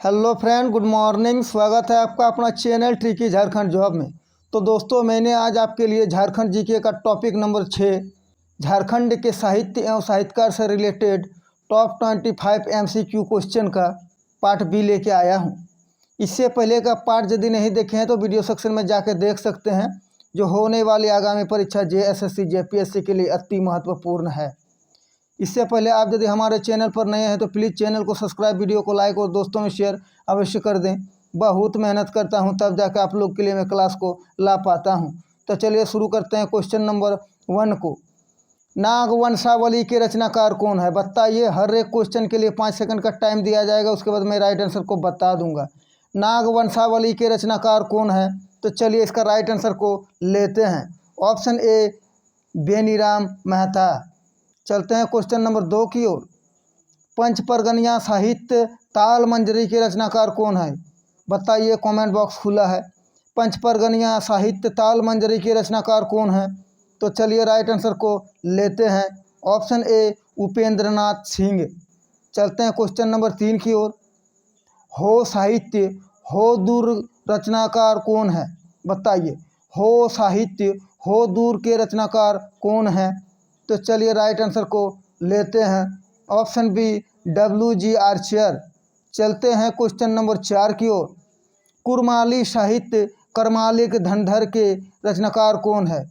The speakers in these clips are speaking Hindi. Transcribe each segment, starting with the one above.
Hello friend, good morning. स्वागत है आपका अपना चैनल ट्रिकी झारखंड जॉब में। तो दोस्तों, मैंने आज आपके लिए झारखंड जीके का टॉपिक नंबर 6 झारखंड के साहित्य एवं साहित्यकार से रिलेटेड टॉप 25 एमसीक्यू क्वेश्चन का पार्ट बी लेके आया हूं। इससे पहले का पार्ट यदि नहीं देखे हैं तो वीडियो सेक्शन में जाकर देख सकते हैं, जो होने वाली आगामी परीक्षा जेएसएससी जेपीएससी के लिए अति महत्वपूर्ण है। इससे पहले आप यदि हमारे चैनल पर नए हैं तो प्लीज़ चैनल को सब्सक्राइब, वीडियो को लाइक और दोस्तों में शेयर अवश्य कर दें। बहुत मेहनत करता हूं, तब जाकर आप लोग के लिए मैं क्लास को ला पाता हूं। तो चलिए शुरू करते हैं क्वेश्चन नंबर 1 को। नागवंशावली के रचनाकार कौन है? बताइए। हर एक क्वेश्चन के लिए 5 सेकंड का टाइम दिया जाएगा, उसके बाद मैं राइट आंसर को बता दूंगा। नागवंशावली के रचनाकार कौन है? तो चलिए इसका राइट आंसर को लेते हैं। ऑप्शन ए बेनीराम मेहता। चलते हैं क्वेश्चन नंबर 2 की ओर। पंचपरगनिया साहित्य ताल मंजरी के रचनाकार कौन है? बताइए, कमेंट बॉक्स खुला है। पंचपरगनिया साहित्य ताल मंजरी के रचनाकार कौन है? तो चलिए राइट आंसर को लेते हैं। ऑप्शन ए उपेंद्रनाथ सिंह। चलते हैं क्वेश्चन नंबर 3 की ओर। हो साहित्य हो दूर रचनाकार कौन है? बताइए, हो साहित्य हो दूर के रचनाकार कौन है? तो चलिए राइट आंसर को लेते हैं। Option B WG Archer. चलते हैं क्वेश्चन नंबर 4 की ओर। कुरमाली साहित्य करमालिक धनधर के रचनाकार कौन है?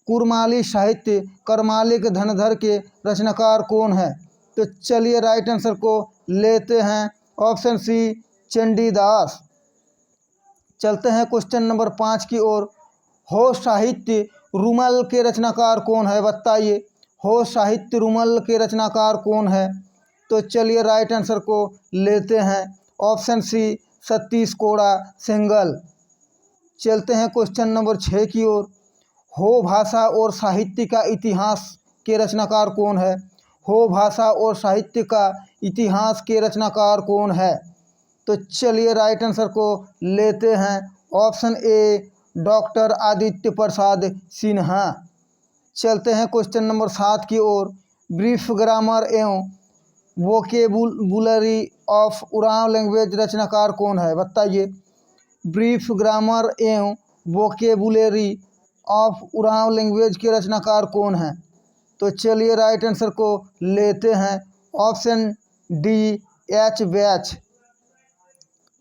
कुरमाली साहित्य करमालिक धनधर के रचनाकार कौन है? तो चलिए राइट आंसर को लेते हैं। Option C Chandidas. चलते हैं क्वेश्चन नंबर 5 की ओर। हो साहित्य रुमल के रचनाकार कौन है? बताइए, हो साहित्य रुमल के रचनाकार कौन है? तो चलिए राइट आंसर को लेते हैं। ऑप्शन सी सतीश कोड़ा सेंगल। चलते हैं क्वेश्चन नंबर 6 की ओर। हो भाषा और साहित्य का इतिहास के रचनाकार कौन है? हो भाषा और साहित्य का इतिहास के रचनाकार कौन है? तो चलिए राइट आंसर को लेते हैं। ऑप्शन ए डॉक्टर आदित्य प्रसाद सिन्हा। चलते हैं क्वेश्चन नंबर 7 की ओर। ब्रीफ ग्रामर एवं वोकेबुलरी ऑफ उरांव लैंग्वेज रचनाकार कौन है? बताइए, ब्रीफ ग्रामर एवं वोकेबुलरी ऑफ उरांव लैंग्वेज के रचनाकार कौन है? तो चलिए राइट आंसर को लेते हैं। Option D H batch.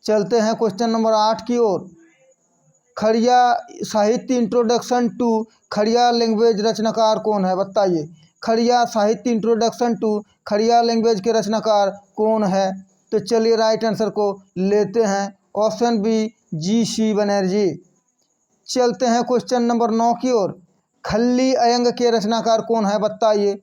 चलते हैं क्वेश्चन नंबर 8 की ओर। खड़िया साहित्य इंट्रोडक्शन टू खड़िया लैंग्वेज रचनाकार कौन है? बताइए, खड़िया साहित्य इंट्रोडक्शन टू खड़िया लैंग्वेज के रचनाकार कौन है? तो चलिए राइट आंसर को लेते हैं। Option B GC Banerjee. चलते हैं क्वेश्चन नंबर 9 की ओर। खल्ली अयंग के रचनाकार कौन है? बताइए।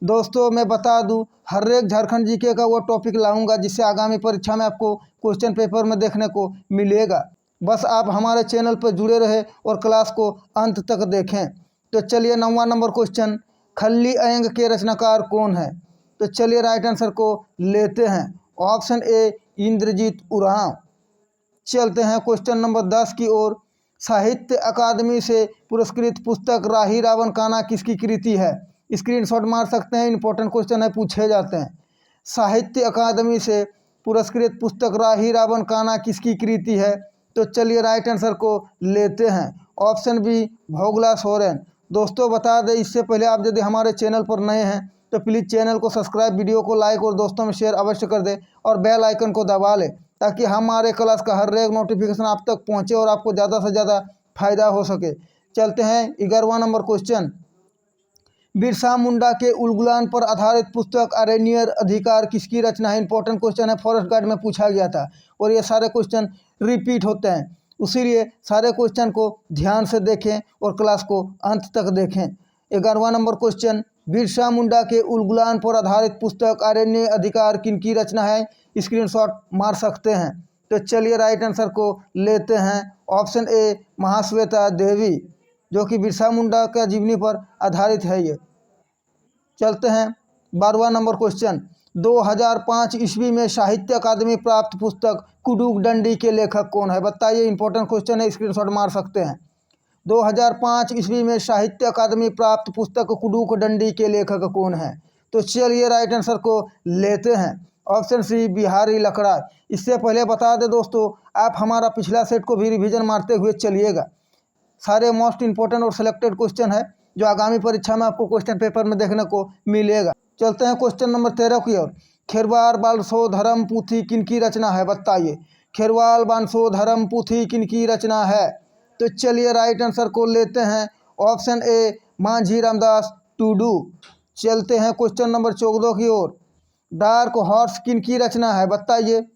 दोस्तों, मैं बता दूं, हर एक झारखंड जीके का वो टॉपिक लाऊंगा जिससे आगामी परीक्षा में आपको क्वेश्चन पेपर में देखने को मिलेगा। बस आप हमारे चैनल पर जुड़े रहे और क्लास को अंत तक देखें। तो चलिए 9वां नंबर क्वेश्चन। खल्ली अयंग के रचनाकार कौन है? तो चलिए राइट आंसर को लेते हैं। Option A Indrajit Oraon. चलते हैं क्वेश्चन नंबर 10 की ओर। साहित्य अकादमी से पुरस्कृत पुस्तक राही रावण कान्हा किसकी कृति है? स्क्रीनशॉट मार सकते हैं, इंपॉर्टेंट क्वेश्चन है, पूछे जाते हैं। साहित्य अकादमी से पुरस्कृत पुस्तक राही रावण कान्हा किसकी कृति है? तो चलिए राइट आंसर को लेते हैं। Option B Bhogla Soren. दोस्तों बता दें, इससे पहले आप यदि हमारे चैनल पर नए हैं तो प्लीज़ चैनल को सब्सक्राइब, वीडियो को लाइक और दोस्तों में शेयर अवश्य कर दें और बेल आइकन को दबा लें, ताकि हमारे क्लास का हर एक नोटिफिकेशन आप तक पहुंचे और आपको ज़्यादा से ज़्यादा फायदा हो सके। चलते हैं 11वां नंबर क्वेश्चन। बिरसा मुंडा के उलगुलान पर आधारित पुस्तक अरण्यर अधिकार किसकी रचना है? इंपॉर्टेंट क्वेश्चन है, फॉरेस्ट गार्ड में पूछा गया था और ये सारे क्वेश्चन रिपीट होते हैं, इसीलिए सारे क्वेश्चन को ध्यान से देखें और क्लास को अंत तक देखें। 11वां नंबर क्वेश्चन। बिरसा मुंडा के उलगुलान पर आधारित पुस्तक अरण्य अधिकार किनकी रचना है? स्क्रीनशॉट मार सकते हैं। तो चलिए राइट आंसर को लेते हैं। ऑप्शन ए महाश्वेता देवी, जो कि बिरसा मुंडा का जीवनी पर आधारित है ये। चलते हैं 12वां नंबर क्वेश्चन। 2005 ईस्वी में साहित्य अकादमी प्राप्त पुस्तक कुडुक डंडी के लेखक कौन है? बताइए, इंपॉर्टेंट क्वेश्चन है, स्क्रीनशॉट मार सकते हैं। 2005 ईस्वी में साहित्य अकादमी प्राप्त पुस्तक कुडुक डंडी के लेखक कौन है? तो चलिए राइट आंसर को लेते हैं। ऑप्शन सी बिहारी लकड़ा। इससे पहले बता दें दोस्तों, आप हमारा पिछला सेट को भी रिवीजन मारते हुए चलिएगा। सारे मोस्ट इंपॉर्टेंट और सिलेक्टेड क्वेश्चन है जो आगामी परीक्षा में आपको क्वेश्चन पेपर में देखने को मिलेगा। चलते हैं क्वेश्चन नंबर 13 की ओर। खेरवाल बांसो धर्म पुथी किनकी रचना है, बताइए। खेरवाल बांसो धर्म पुथी किनकी रचना है? तो चलिए राइट आंसर को लेते हैं। Option A Manjhi Ramdas Tudu. चलते हैं क्वेश्चन नंबर 14 की ओर। डार्क हॉर्स किनकी रचना है, बताइए।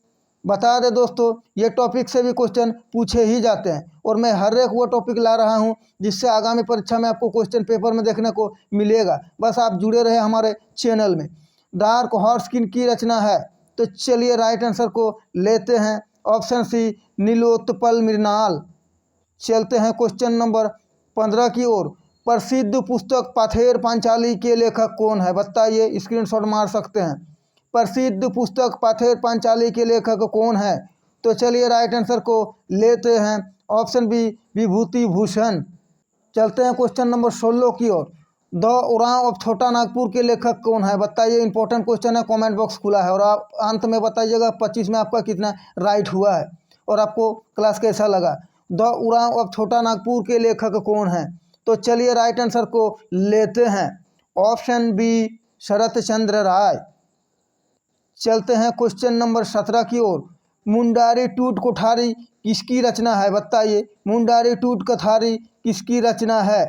बता दें दोस्तों, ये टॉपिक से भी क्वेश्चन पूछे ही जाते हैं और मैं हर एक वो टॉपिक ला रहा हूँ जिससे आगामी परीक्षा में आपको क्वेश्चन पेपर में देखने को मिलेगा। बस आप जुड़े रहे हमारे चैनल में। डार्क हॉर्स किनकी रचना है? तो चलिए राइट आंसर को लेते हैं। Option C Nilotpal Mrinal. चलते हैं क्वेश्चन नंबर 15 की ओर। प्रसिद्ध पुस्तक पाथेर पांचाली के लेखक कौन है, बताइए। स्क्रीनशॉट मार सकते हैं। प्रसिद्ध पुस्तक पाथेर पांचाली के लेखक कौन है? तो चलिए राइट आंसर को लेते हैं। Option B Vibhuti Bhushan. चलते हैं क्वेश्चन नंबर 16 की ओर। द उरांव ऑफ छोटा नागपुर के लेखक कौन है, बताइए। इंपॉर्टेंट क्वेश्चन है, कमेंट बॉक्स खुला है और आप अंत में बताइएगा 25 में आपका कितना राइट हुआ है और आपको क्लास कैसा लगा। द उरांव ऑफ छोटा नागपुर के लेखक कौन है? तो चलिए राइट आंसर को लेते हैं। ऑप्शन बी शरत चंद्र राय। चलते हैं क्वेश्चन नंबर 17 की ओर। मुंडारी टूट कोठारी किसकी रचना है, बताइए। मुंडारी टूट कथारी किसकी रचना है?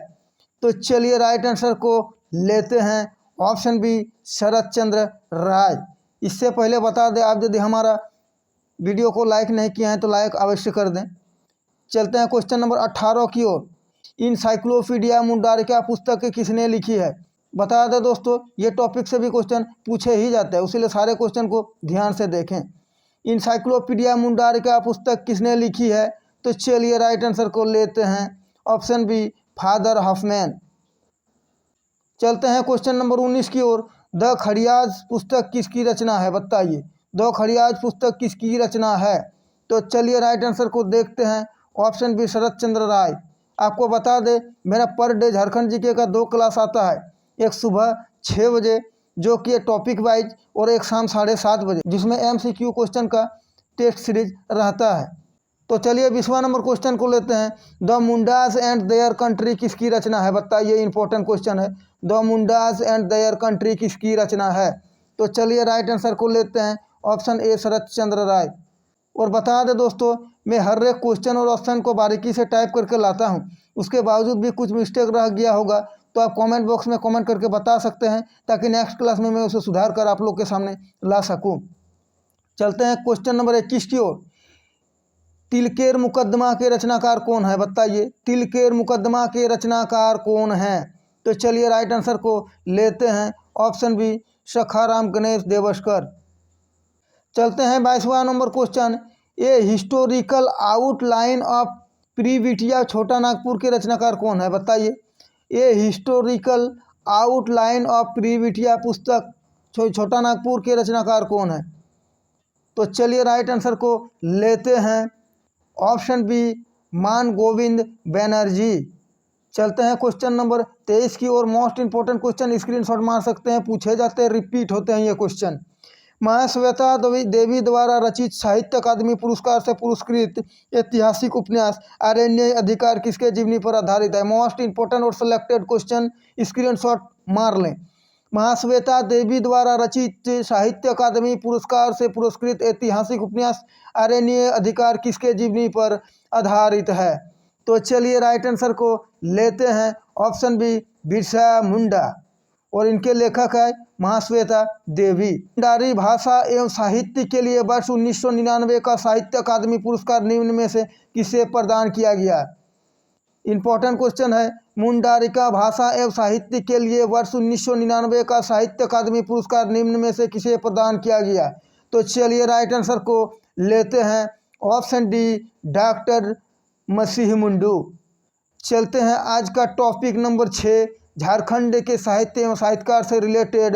तो चलिए राइट आंसर को लेते हैं। ऑप्शन बी शरत चंद्र राय। इससे पहले बता दें, आप यदि हमारा वीडियो को लाइक नहीं किए हैं तो लाइक अवश्य कर दें। चलते हैं क्वेश्चन नंबर 18 की ओर। इनसाइक्लोपीडिया मुंडारिका पुस्तक किसने लिखी है? बता दें दोस्तों, ये टॉपिक से भी क्वेश्चन पूछे ही जाते हैं, उसीलिए सारे क्वेश्चन को ध्यान से देखें। इनसाइक्लोपीडिया मुंडारिका पुस्तक किसने लिखी है? तो चलिए राइट आंसर को लेते हैं। Option B father Huffman. चलते हैं क्वेश्चन नंबर 19 की ओर। द खड़ियाज पुस्तक किसकी रचना है, बताइए। द खड़ियाज पुस्तक किसकी रचना है? तो चलिए राइट आंसर को देखते हैं। ऑप्शन बी शरत चंद्र राय। आपको बता दें, मेरा पर डे झारखंड जीके का 2 क्लास आता है, एक सुबह 6 बजे जो कि टॉपिक वाइज और एक शाम 7:30 बजे जिसमें MCQ क्वेश्चन का टेस्ट सीरीज रहता है। तो चलिए 20वां नंबर क्वेश्चन को लेते हैं। The Mundas and their country किसकी रचना है, बताइए। इंपॉर्टेंट क्वेश्चन है। The Mundas and their country किसकी रचना है? तो चलिए राइट आंसर को लेते हैं। ऑप्शन ए शरत चंद्र राय। और बता दें दोस्तों, मैं हर एक क्वेश्चन और ऑप्शन को बारीकी से टाइप करके लाता हूं, उसके बावजूद भी कुछ मिस्टेक रह गया होगा तो आप कमेंट बॉक्स में कमेंट करके बता सकते हैं ताकि नेक्स्ट क्लास में मैं उसे सुधार कर आप लोग के सामने ला सकूं। चलते हैं क्वेश्चन नंबर 21 की ओर। तिलकेर मुकदमा के रचनाकार कौन है, बताइए। तिलकेर मुकदमा के रचनाकार कौन है? तो चलिए राइट आंसर को लेते हैं। Option B Sakharam Ganesh Deuskar. चलते हैं 22वां number question. A historical outline of प्रीविटिया छोटा नागपुर के रचनाकार कौन है, बताइए। ए हिस्टोरिकल आउटलाइन ऑफ प्रीविटिया पुस्तक छोटा नागपुर के रचनाकार कौन है? तो चलिए राइट आंसर को लेते हैं। ऑप्शन बी मान गोविंद बैनर्जी। चलते हैं क्वेश्चन नंबर 23 की ओर। मोस्ट इंपॉर्टेंट क्वेश्चन स्क्रीनशॉट मार सकते हैं, पूछे जाते हैं, रिपीट होते हैं ये क्वेश्चन। महाश्वेता देवी द्वारा रचित साहित्य अकादमी पुरस्कार से पुरस्कृत ऐतिहासिक उपन्यास अरण्य अधिकार किसके जीवनी पर आधारित है? मोस्ट इंपॉर्टेंट और सिलेक्टेड क्वेश्चन, स्क्रीनशॉट मार लें। महाश्वेता देवी द्वारा रचित साहित्य अकादमी पुरस्कार से पुरस्कृत ऐतिहासिक उपन्यास अरण्य अधिकार किसके जीवनी पर आधारित है? तो चलिए राइट आंसर को लेते हैं। Option B Birsa Munda. और इनके लेखक है महाश्वेता देवी। मुंडारी भाषा एवं साहित्य के लिए वर्ष 1999 का साहित्य अकादमी पुरस्कार निम्न में से किसे प्रदान किया गया? इंपॉर्टेंट क्वेश्चन है। मुंडारिका भाषा एवं साहित्य के लिए वर्ष 1999 का साहित्य अकादमी पुरस्कार निम्न में से किसे प्रदान किया गया? तो चलिए राइट आंसर को लेते हैं। ऑप्शन डी डॉक्टर मसीह मुंडू। चलते हैं आज का टॉपिक नंबर 6, झारखंड के साहित्य एवं साहित्यकार से रिलेटेड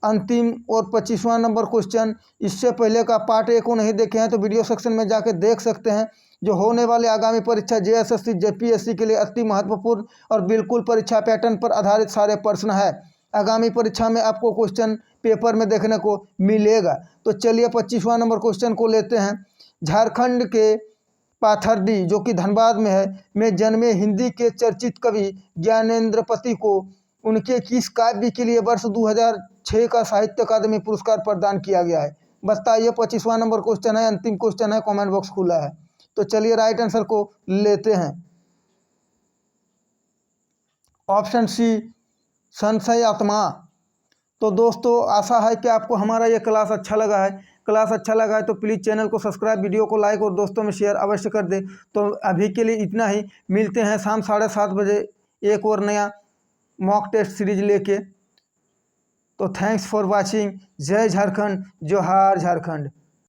अंतिम और 25वां नंबर क्वेश्चन। इससे पहले का पार्ट 1 को नहीं देखे हैं तो वीडियो सेक्शन में जाकर देख सकते हैं। जो होने वाले आगामी परीक्षा JSSC JPSC के लिए अति महत्वपूर्ण और बिल्कुल परीक्षा पैटर्न पर आधारित सारे प्रश्न है। आगामी परीक्षा में आपको क्वेश्चन पेपर में देखने को मिलेगा। तो चलिए 25वां नंबर क्वेश्चन को लेते हैं। झारखंड के पाथरडी जो कि धनबाद में है में जन्मे हिंदी के चर्चित कवि ज्ञानेंद्रपति को उनके किस काव्य के लिए वर्ष 2006 का साहित्य अकादमी पुरस्कार प्रदान किया गया है? बताइए। 25वां नंबर क्वेश्चन है, अंतिम क्वेश्चन है, कमेंट बॉक्स खुला है। तो चलिए राइट आंसर को लेते हैं। ऑप्शन सी, संशय आत्मा। तो दोस्तों आशा है कि आपको हमारा ये क्लास अच्छा लगा है। क्लास अच्छा लगा है तो प्लीज़ चैनल को सब्सक्राइब, वीडियो को लाइक और दोस्तों में शेयर अवश्य कर दें। तो अभी के लिए इतना ही, मिलते हैं शाम 7:30 बजे एक और नया मॉक टेस्ट सीरीज लेके। तो थैंक्स फॉर वाचिंग। जय झारखंड, जोहार झारखंड।